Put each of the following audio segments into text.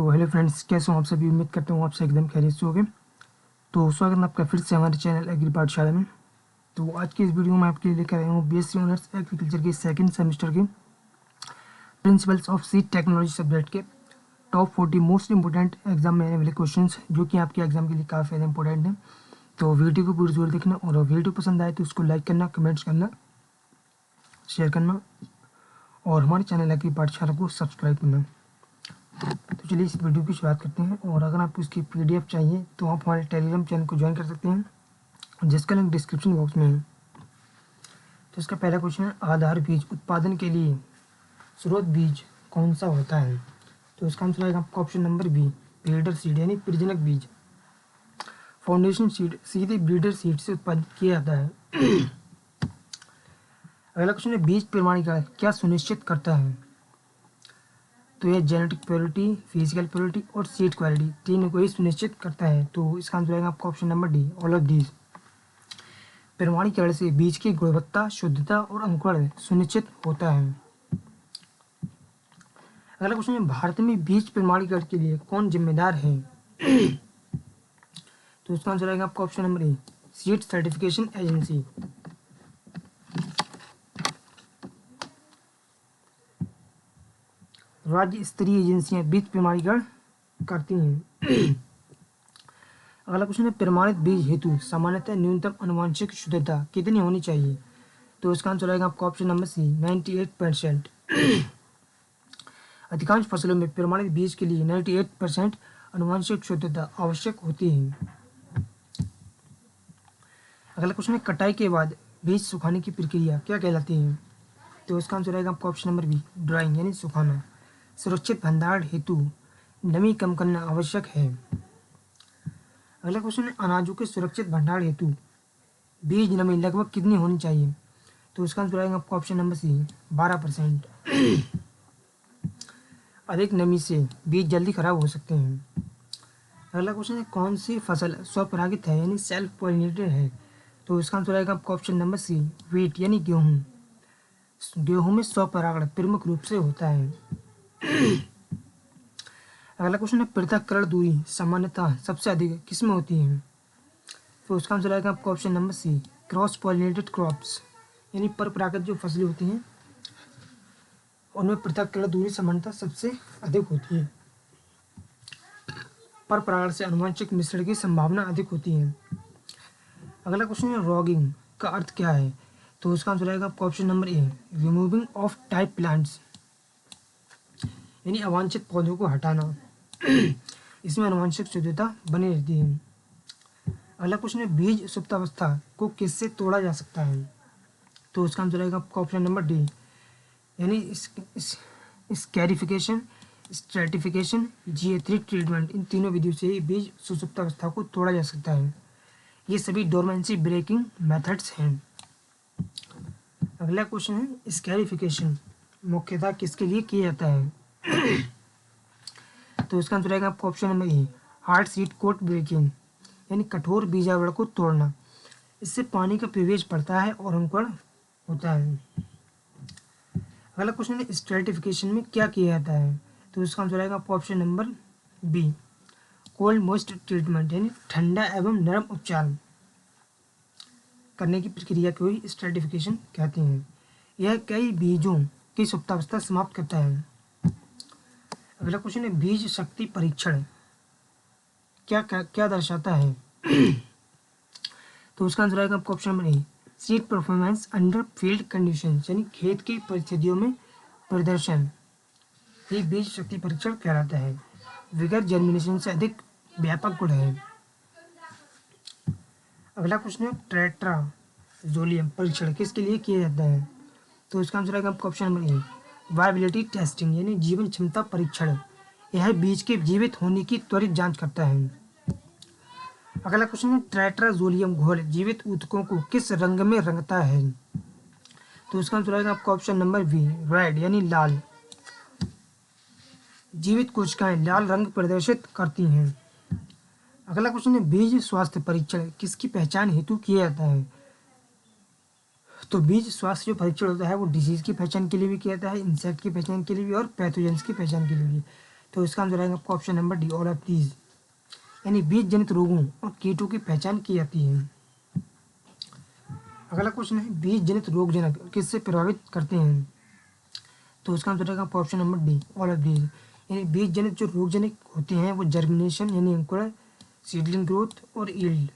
तो hello friends, कैसे हो आप सभी। उम्मीद करता हूँ आप सब एकदम खैरियत से होंगे। तो स्वागत है आपका फिर से हमारे चैनल एग्री पाठशाला में। तो आज की इस वीडियो में आपके लिए लेकर आया हूँ बीएससी ऑनर्स एग्रीकल्चर के सेकंड सेमेस्टर के principles of seed technology subject के टॉप 40 मोस्ट इंपॉर्टेंट एग्जाम में आने वाले क्वेश्चन जो कि आपके एग्जाम के लिए काफ़ी ज़्यादा इंपॉर्टेंट है। तो वीडियो को पूरी जोर देखना और वीडियो पसंद आए तो उसको लाइक करना, कमेंट्स करना, शेयर करना और हमारे चैनल एग्री पाठशाला को सब्सक्राइब करना। तो चलिए इस वीडियो की शुरुआत करते हैं। और अगर आपको इसकी पीडीएफ चाहिए तो आप हमारे टेलीग्राम चैनल को ज्वाइन कर सकते हैं, जिसका लिंक डिस्क्रिप्शन बॉक्स में है। तो इसका पहला क्वेश्चन है, आधार बीज उत्पादन के लिए स्रोत बीज कौन सा होता है। तो इसका आंसर आएगा आपका option number B, breeder seed यानी प्रजनक बीज। फाउंडेशन सीड सीधे ब्रीडर सीड से उत्पादित किया जाता है। अगला क्वेश्चन है, बीज प्रमाणीकरण क्या सुनिश्चित करता है। तो यह जेनेटिक प्योरिटी, फिजिकल प्योरिटी और सीड क्वालिटी तीनों को ही सुनिश्चित करता है। तो इसका आंसर आएगा आपका option number D, all of these. प्रमाणीकरण से बीज की गुणवत्ता, शुद्धता और अंकुरण सुनिश्चित होता है। अगला क्वेश्चन है, भारत में बीज प्रमाणीकरण के लिए कौन जिम्मेदार है। तो इसका आंसर आएगा आपका ऑप्शन नंबर ए, सीड सर्टिफिकेशन एजेंसी। राज्य स्तरीय एजेंसियां बीज प्रमाणीकरण करती हैं। अगला क्वेश्चन है, प्रमाणित बीज हेतु सामान्यतः न्यूनतम आनुवंशिक शुद्धता कितनी होनी चाहिए। तो इसका आंसर आएगा आपका ऑप्शन नंबर सी, 98%। अधिकांश फसलों में प्रमाणित बीज के लिए 98% आनुवंशिक शुद्धता आवश्यक होती है। अगला क्वेश्चन है, कटाई के बाद बीज सुखाने की प्रक्रिया क्या कहलाती है। तो इसका आंसर आएगा आपका ऑप्शन नंबर बी, ड्राइंग यानी सुखाना। सुरक्षित भंडारण हेतु नमी कम करना आवश्यक है। अगला क्वेश्चन है, अनाजों के सुरक्षित भंडारण हेतु बीज नमी लगभग कितनी होनी चाहिए। तो इसका आंसर आएगा आपका ऑप्शन नंबर सी, 12%। अधिक नमी से बीज जल्दी खराब हो सकते हैं। अगला क्वेश्चन है, कौन सी फसल स्वपरागित है यानी सेल्फ पॉलिनेटेड है। तो इसका आंसर आएगा आपका ऑप्शन नंबर सी, व्हीट यानी गेहूँ। गेहूँ में स्वपरागण प्रमुख रूप से होता है। अगला क्वेश्चन है, पृथक्करण दूरी सामान्यतः सबसे अधिक किसमें होती है। तो उसका आंसर आएगा आपका option number C, cross pollinated crops यानी परपरागत जो फसलें होती हैं उनमें पृथक्करण दूरी सामान्यतः सबसे अधिक होती है। परपरागण से आनुवंशिक मिश्रण की संभावना अधिक होती है। अगला क्वेश्चन है, रॉगिंग का अर्थ क्या है। तो उसका आंसर आएगा आपका option number A, removing of type plants यानी अवांछित पौधों को हटाना। इसमें आनुवंशिक शुद्धता बनी रहती है। अगला क्वेश्चन है, बीज सुप्तावस्था को किससे तोड़ा जा सकता है। तो उसका आंसर आएगा आपका ऑप्शन नंबर डी, यानी स्कैरिफिकेशन, स्ट्रेटिफिकेशन, GA3 ट्रीटमेंट। इन तीनों विधियों से ही बीज सुसुप्तावस्था को तोड़ा जा सकता है। ये सभी डोरमेंसी ब्रेकिंग मेथड्स हैं। अगला क्वेश्चन है, स्कैरिफिकेशन मुख्यतः किसके लिए किया जाता है। तो इसका आंसर आएगा आपका option number A, hard seed coat breaking यानी कठोर बीजावरण को तोड़ना। इससे पानी का प्रवेश बढ़ता है और अंकुरण होता है। अगला क्वेश्चन है, स्ट्रेटिफिकेशन में क्या किया जाता है। तो इसका आंसर आएगा आपका option number B, cold moist treatment यानी ठंडा एवं नरम उपचार करने की प्रक्रिया को ही स्ट्रेटिफिकेशन कहते हैं। यह कई बीजों की सुप्तावस्था समाप्त करता है। अगला क्वेश्चन है, बीज शक्ति परीक्षण क्या क्या, क्या दर्शाता है। तो उसका आंसर आएगा आपका ऑप्शन नंबर ए, seed performance under field conditions यानी खेत की परिस्थितियों में प्रदर्शन ही बीज शक्ति परीक्षण कहलाता है। विगर जर्मिनेशन से अधिक व्यापक गुण है। अगला क्वेश्चन है, टेट्राजोलियम परीक्षण किसके लिए किया जाता है। तो इसका आंसर आएगा आपका ऑप्शन नंबर ए, वायबिलिटी टेस्टिंग यानी जीवन क्षमता परीक्षण। यह बीज के जीवित होने की त्वरित जांच करता है। अगला क्वेश्चन है, टेट्राजोलियम घोल जीवित ऊतकों को किस रंग में रंगता है। तो इसका आंसर आएगा आपका ऑप्शन नंबर बी, रेड यानी लाल। जीवित कोशिकाएं लाल रंग प्रदर्शित करती हैं। अगला क्वेश्चन है, बीज स्वास्थ्य परीक्षण किसकी पहचान हेतु किया जाता है। तो बीज स्वास्थ्य जो परीक्षण होता है वो डिजीज की पहचान के लिए भी किया जाता है, इंसेक्ट की पहचान के लिए भी और पैथोजेंस की पहचान के लिए भी। तो इसका आंसर आएगा आपका option number D, all of these. यानी बीज जनित रोगों और कीटों की पहचान की जाती है। अगला क्वेश्चन है बीज जनित रोगजनक किससे प्रभावित करते हैं? तो इसका आंसर आएगा आपका option number D, all of these. यानी बीज जनित जो रोगजनक होते हैं वो जर्मिनेशन यानी अंकुरण, सीडलिंग ग्रोथ और यील्ड,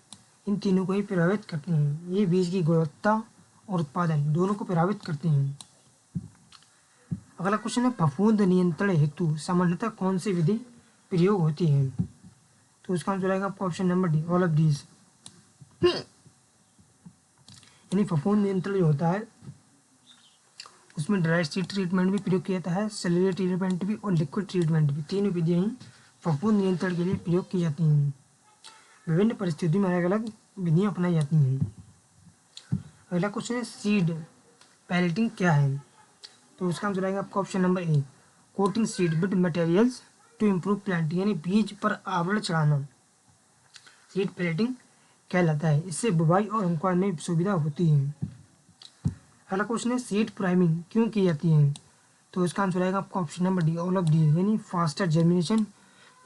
इन तीनों को ही प्रभावित करते हैं। ये बीज की गुणवत्ता और उत्पादन दोनों को प्रभावित करते हैं। अगला क्वेश्चन है फफूंद नियंत्रण हेतु सामान्यतः कौन सी विधि प्रयोग होती है? तो इसका आंसर आएगा आपका option number D, all of these. यानी फफूंद नियंत्रण जो होता है उसमें ड्राई सीड ट्रीटमेंट भी प्रयोग किया जाता है, सेलुलर ट्रीटमेंट भी और लिक्विड ट्रीटमेंट भी, तीनों विधियाँ ही फफूंद नियंत्रण के लिए प्रयोग की जाती हैं। विभिन्न परिस्थितियों में अलग अलग विधियाँ अपनाई जाती हैं। अगला क्वेश्चन है सीड पैलेटिंग क्या है? तो उसका आंसर आएगा आपका option number A, coating seed with materials to improve planting, यानी बीज पर आवरण चढ़ाना सीड पैलेटिंग कहलाता है। इससे बुवाई और अंकुरण में सुविधा होती है। अगला क्वेश्चन है सीड प्राइमिंग क्यों की जाती है? तो इसका आंसर आएगा आपका option number D, all of D. यानी फास्टर जर्मिनेशन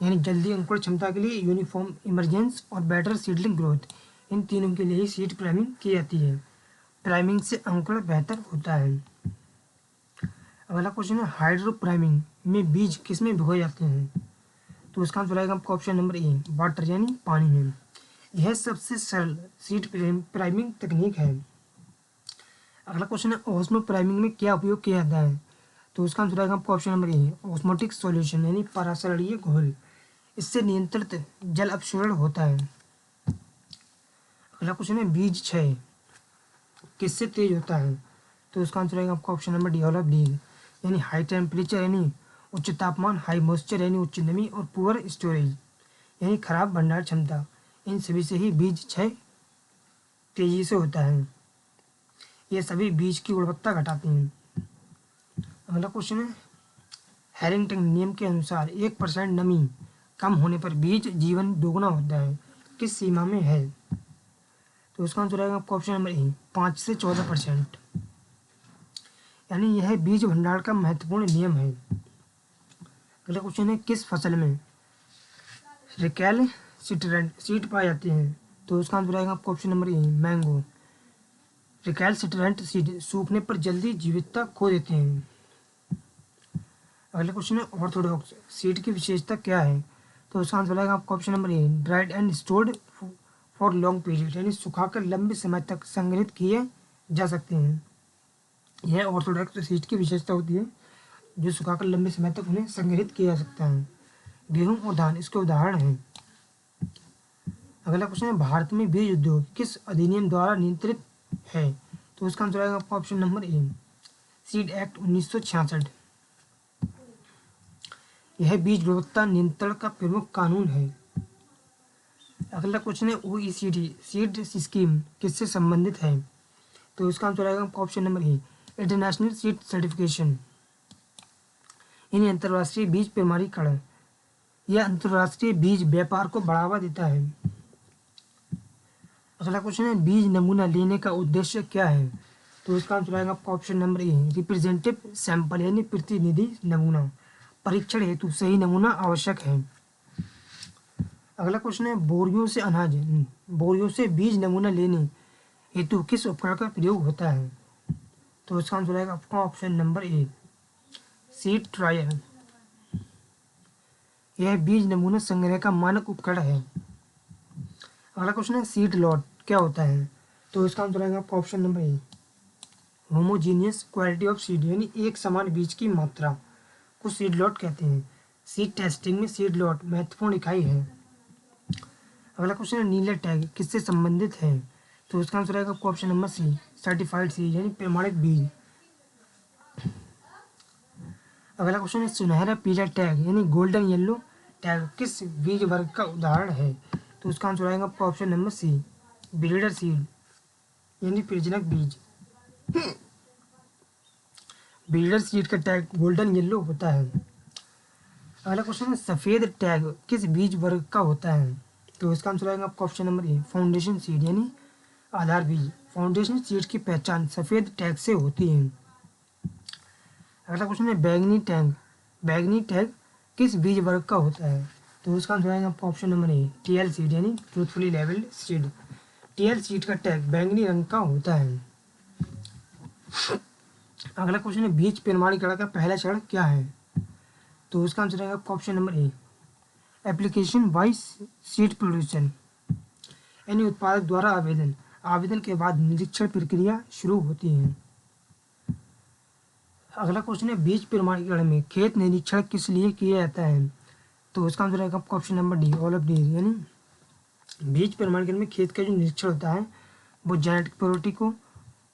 यानी जल्दी अंकुरण क्षमता के लिए, यूनिफॉर्म इमरजेंस और बेटर सीडलिंग ग्रोथ, इन तीनों के लिए ही सीड प्राइमिंग की जाती है। प्राइमिंग से अंकुरण बेहतर होता है। अगला क्वेश्चन है हाइड्रो प्राइमिंग में बीज किस में भिगोए जाते हैं? तो इसका आंसर आएगा आपका ऑप्शन नंबर ए, वाटर यानी पानी में। यह सबसे सरल सीड प्राइमिंग तकनीक है। अगला क्वेश्चन है ऑस्मो प्राइमिंग में क्या उपयोग किया जाता है? तो इसका आंसर आएगा आपका ऑप्शन नंबर ए, ऑस्मोटिक सॉल्यूशन यानी परासरणीय घोल। इससे नियंत्रित जल अपक्षरण होता है। अगला क्वेश्चन है बीज क्षय किससे तेज होता है? तो इसका आंसर आएगा आपका option number D, all of these. यानी हाई टेम्परेचर यानी उच्च तापमान, हाई मॉइस्चर यानी उच्च नमी और पुअर स्टोरेज यानी खराब भंडार क्षमता, इन सभी से ही बीज क्षय तेजी से होता है। ये सभी बीज की गुणवत्ता घटाते हैं। अगला क्वेश्चन है हैरिंगटन नियम के अनुसार 1% नमी कम होने पर बीज जीवन दोगुना होता है, किस सीमा में है? तो इसका आंसर आएगा आपका ऑप्शन नंबर ए, 5 से 14%। यानी यह बीज भंडार का महत्वपूर्ण नियम है। अगला क्वेश्चन है किस फसल में रिकैलसिट्रेंट सीड पाए जाते हैं? तो उसका आंसर आएगा आपका option number A, mango. Recalcitrant seed सूखने पर जल्दी जीवितता खो देते हैं। अगला क्वेश्चन है ऑर्थोडॉक्स सीड की विशेषता क्या है? तो उसका आंसर आएगा आपका option number A, dried and stored for long period, यानी सुखाकर लंबे समय तक संग्रहित किए जा सकते हैं। यह ऑर्थोडॉक्स सीड की विशेषता होती है जो सुखाकर लंबे समय तक उन्हें संग्रहित किया जा सकता है। गेहूं और धान इसके उदाहरण हैं। अगला क्वेश्चन है भारत में बीज उद्योग किस अधिनियम द्वारा नियंत्रित है? तो इसका आंसर आएगा आपका ऑप्शन नंबर ए, सीड एक्ट 1966। यह बीज गुणवत्ता नियंत्रण का प्रमुख कानून है। अगला क्वेश्चन है OECD सीड स्कीम किससे संबंधित है? तो इसका आंसर आएगा आपका ऑप्शन नंबर ए, इंटरनेशनल सीड सर्टिफिकेशन, यानी अंतर्राष्ट्रीय बीज प्रमाणीकरण। यह अंतर्राष्ट्रीय बीज व्यापार को बढ़ावा देता है। अगला क्वेश्चन है बीज नमूना लेने का उद्देश्य क्या है? तो इसका आंसर आएगा आपका ऑप्शन नंबर ए, रिप्रेजेंटेटिव सैंपल यानी प्रतिनिधि नमूना। परीक्षण हेतु सही नमूना आवश्यक है। अगला क्वेश्चन है बोरियों से बीज नमूना लेने हेतु किस उपकरण का प्रयोग होता है? तो इसका आंसर आएगा आपका ऑप्शन नंबर ए, सीड ट्रायल। यह बीज नमूना संग्रह का मानक उपकरण है। अगला क्वेश्चन है सीड लॉट क्या होता है? तो इसका आंसर आएगा आपका option number A, homogeneous quality of seed, यानी एक समान बीज की मात्रा को सीड लॉट कहते हैं। सीड टेस्टिंग में सीड लॉट महत्वपूर्ण इकाई है। अगला क्वेश्चन है नीला टैग किससे संबंधित है? तो इसका आंसर आएगा आपका option number C, certified seed यानी प्रमाणित बीज। अगला क्वेश्चन है सुनहरा पीला टैग यानी गोल्डन येलो टैग किस बीज वर्ग का उदाहरण है? तो उसका आंसर आएगा आपका option number C, breeder seed यानी प्रजनक बीज। ब्रीडर सीड का टैग गोल्डन येलो होता है। अगला क्वेश्चन है सफ़ेद टैग किस बीज वर्ग का होता है? तो इसका आंसर आएगा आपका ऑप्शन नंबर ए, फाउंडेशन सीड यानी आधार बीज। फाउंडेशन सीड की पहचान सफ़ेद टैग से होती है। अगला क्वेश्चन है बैगनी टैग किस बीज वर्ग का होता है? तो उसका आंसर आएगा आपका option number A, TL seed यानी truthfully labelled seed. TL seed का टैग बैंगनी रंग का होता है। अगला क्वेश्चन है, बीज प्रमाणीकरण का पहला चरण क्या है? तो उसका आंसर आएगा आपका option number A, application by seed producer यानी उत्पादक द्वारा आवेदन। आवेदन के बाद निरीक्षण प्रक्रिया शुरू होती है। अगला क्वेश्चन है, बीज प्रमाणीकरण में खेत निरीक्षण किस लिए किया जाता है? तो उसका आंसर आएगा आपका option number D, all of D. यानी बीज प्रमाणीकरण में खेत का जो निरीक्षण होता है वो जेनेटिक प्योरिटी को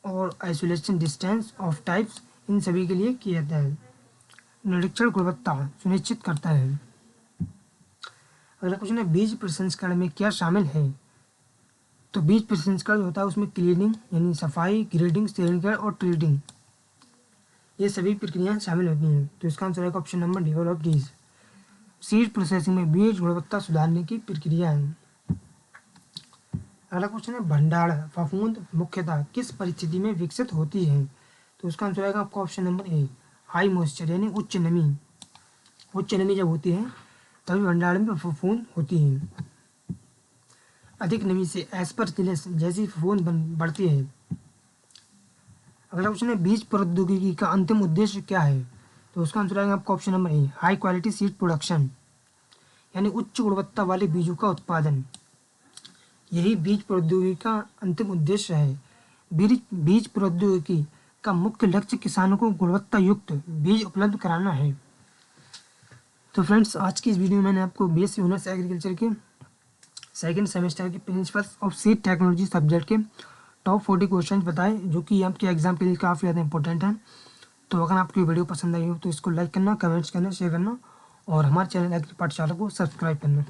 और isolation distance of types in सभी के लिए किया जाता है। निरीक्षण गुणवत्ता सुनिश्चित करता है। अगला क्वेश्चन है, बीज प्रसंस्करण में क्या शामिल है? तो बीज प्रसंस्करण होता है उसमें क्लीनिंग यानी सफाई, ग्रेडिंग, स्टेरिंग और ट्रीटिंग, ये सभी प्रक्रियाएं शामिल होती हैं। तो इसका आंसर है option number D, all of these. Seed processing में बीज गुणवत्ता सुधारने की प्रक्रिया है। अगला क्वेश्चन है, भंडारण फफूंद मुख्यतः किस परिस्थिति में विकसित होती है? तो उसका आंसर आएगा आपका ऑप्शन नंबर ए, हाई मॉइस्चर यानी उच्च नमी। उच्च नमी जब होती है तभी भंडारण में फफूंद होती है। अधिक नमी से एस्परजिलस जैसी फफूंद बढ़ती है। अगला क्वेश्चन है, बीज प्रौद्योगिकी का अंतिम उद्देश्य क्या है? तो उसका आंसर आएगा आपका ऑप्शन नंबर ए, हाई क्वालिटी सीड प्रोडक्शन यानी उच्च गुणवत्ता वाले बीजों का उत्पादन। यही बीज प्रौद्योगिकी का अंतिम उद्देश्य है। बीज प्रौद्योगिकी का मुख्य लक्ष्य किसानों को गुणवत्ता युक्त बीज उपलब्ध कराना है। तो फ्रेंड्स, आज की इस वीडियो में मैंने आपको बीएससी ऑनर्स एग्रीकल्चर के सेकेंड सेमेस्टर के principles of seed technology subject के टॉप 40 क्वेश्चन बताए, जो कि आपके एग्जाम के लिए काफ़ी ज़्यादा इंपॉर्टेंट हैं। तो अगर आपको ये वीडियो पसंद आई हो तो इसको लाइक करना, कमेंट्स करना, शेयर करना और हमारे चैनल एग्री पाठशाला को सब्सक्राइब करना।